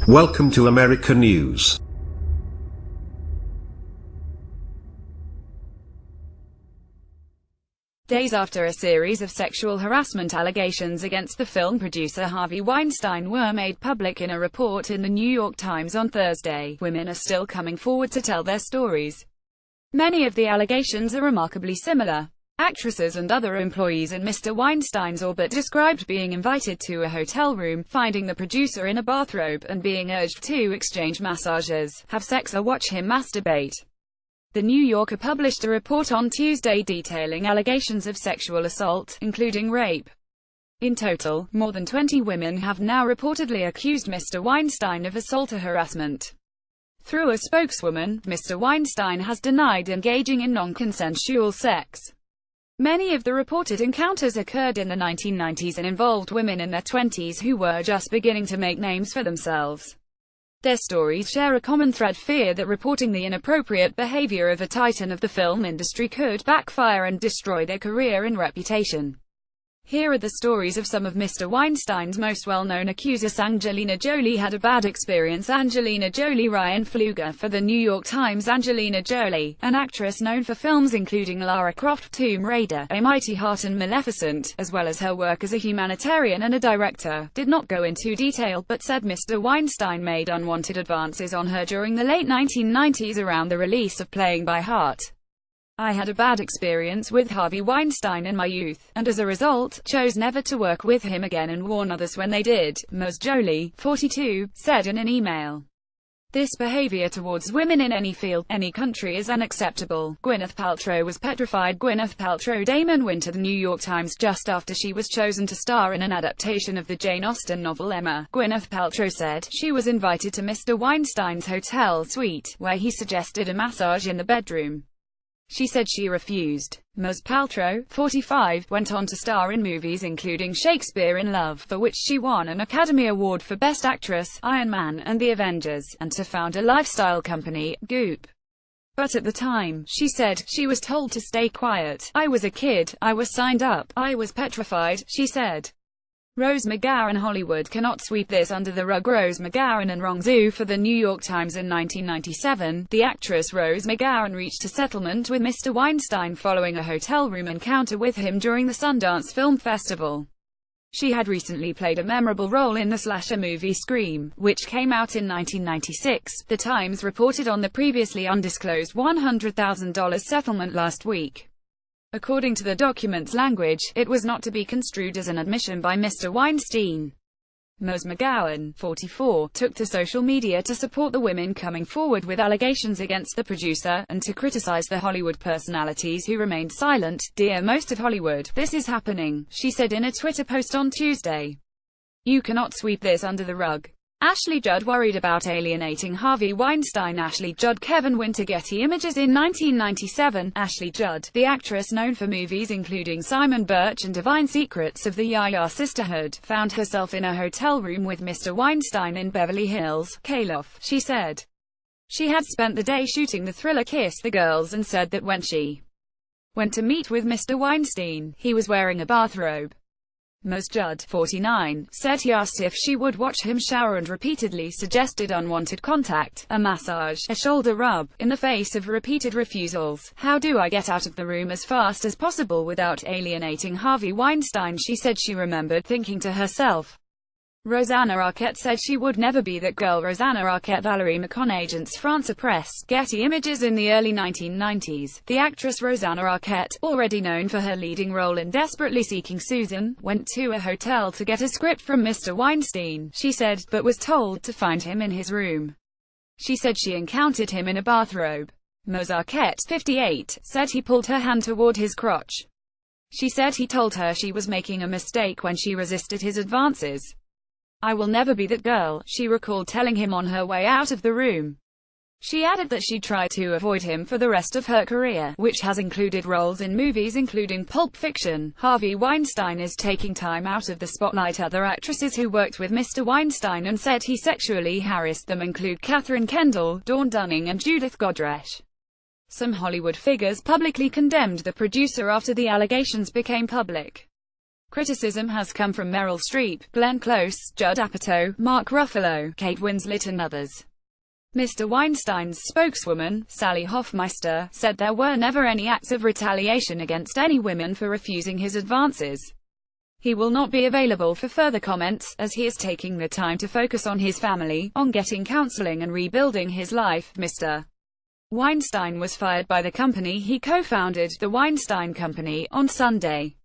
Welcome to America News. Days after a series of sexual harassment allegations against the film producer Harvey Weinstein were made public in a report in the New York Times on Thursday, women are still coming forward to tell their stories. Many of the allegations are remarkably similar. Actresses and other employees in Mr. Weinstein's orbit described being invited to a hotel room, finding the producer in a bathrobe, and being urged to exchange massages, have sex or watch him masturbate. The New Yorker published a report on Tuesday detailing allegations of sexual assault, including rape. In total, more than 20 women have now reportedly accused Mr. Weinstein of assault or harassment. Through a spokeswoman, Mr. Weinstein has denied engaging in non-consensual sex. Many of the reported encounters occurred in the 1990s and involved women in their 20s who were just beginning to make names for themselves. Their stories share a common thread: fear that reporting the inappropriate behavior of a titan of the film industry could backfire and destroy their career and reputation. Here are the stories of some of Mr. Weinstein's most well-known accusers. Angelina Jolie had a bad experience. Angelina Jolie. Ryan Fluger for the New York Times. Angelina Jolie, an actress known for films including Lara Croft, Tomb Raider, A Mighty Heart and Maleficent, as well as her work as a humanitarian and a director, did not go into detail, but said Mr. Weinstein made unwanted advances on her during the late 1990s around the release of Playing by Heart. I had a bad experience with Harvey Weinstein in my youth, and as a result, chose never to work with him again and warn others when they did, Ms. Jolie, 42, said in an email. This behavior towards women in any field, any country is unacceptable. Gwyneth Paltrow was petrified. Gwyneth Paltrow. Damon went to the New York Times just after she was chosen to star in an adaptation of the Jane Austen novel Emma. Gwyneth Paltrow said she was invited to Mr. Weinstein's hotel suite, where he suggested a massage in the bedroom. She said she refused. Ms. Paltrow, 45, went on to star in movies including Shakespeare in Love, for which she won an Academy Award for Best Actress, Iron Man and The Avengers, and to found a lifestyle company, Goop. But at the time, she said, she was told to stay quiet. I was a kid, I was signed up, I was petrified, she said. Rose McGowan. Hollywood cannot sweep this under the rug. Rose McGowan and Rong Zhu for the New York Times. In 1997, the actress Rose McGowan reached a settlement with Mr. Weinstein following a hotel room encounter with him during the Sundance Film Festival. She had recently played a memorable role in the slasher movie Scream, which came out in 1996. The Times reported on the previously undisclosed $100,000 settlement last week. According to the document's language, it was not to be construed as an admission by Mr. Weinstein. Ms. McGowan, 44, took to social media to support the women coming forward with allegations against the producer, and to criticize the Hollywood personalities who remained silent. Dear most of Hollywood, this is happening, she said in a Twitter post on Tuesday. You cannot sweep this under the rug. Ashley Judd worried about alienating Harvey Weinstein. Ashley Judd. Kevin Winter. Getty Images. In 1997, Ashley Judd, the actress known for movies including Simon Birch and Divine Secrets of the Yaya Sisterhood, found herself in a hotel room with Mr. Weinstein in Beverly Hills, California. She said she had spent the day shooting the thriller Kiss the Girls and said that when she went to meet with Mr. Weinstein, he was wearing a bathrobe. Ms. Judd, 49, said he asked if she would watch him shower and repeatedly suggested unwanted contact, a massage, a shoulder rub. In the face of repeated refusals, how do I get out of the room as fast as possible without alienating Harvey Weinstein? She said she remembered thinking to herself. Rosanna Arquette said she would never be that girl. Rosanna Arquette. Valerie McCon. Agence France Presse. Getty Images. In the early 1990s, the actress Rosanna Arquette, already known for her leading role in Desperately Seeking Susan, went to a hotel to get a script from Mr. Weinstein, she said, but was told to find him in his room. She said she encountered him in a bathrobe. Ms. Arquette, 58, said he pulled her hand toward his crotch. She said he told her she was making a mistake when she resisted his advances. I will never be that girl, she recalled telling him on her way out of the room. She added that she tried to avoid him for the rest of her career, which has included roles in movies including Pulp Fiction. Harvey Weinstein is taking time out of the spotlight. Other actresses who worked with Mr. Weinstein and said he sexually harassed them include Katherine Kendall, Dawn Dunning and Judith Godrèche. Some Hollywood figures publicly condemned the producer after the allegations became public. Criticism has come from Meryl Streep, Glenn Close, Judd Apatow, Mark Ruffalo, Kate Winslet and others. Mr. Weinstein's spokeswoman, Sally Hoffmeister, said there were never any acts of retaliation against any women for refusing his advances. He will not be available for further comments, as he is taking the time to focus on his family, on getting counseling and rebuilding his life. Mr. Weinstein was fired by the company he co-founded, the Weinstein Company, on Sunday.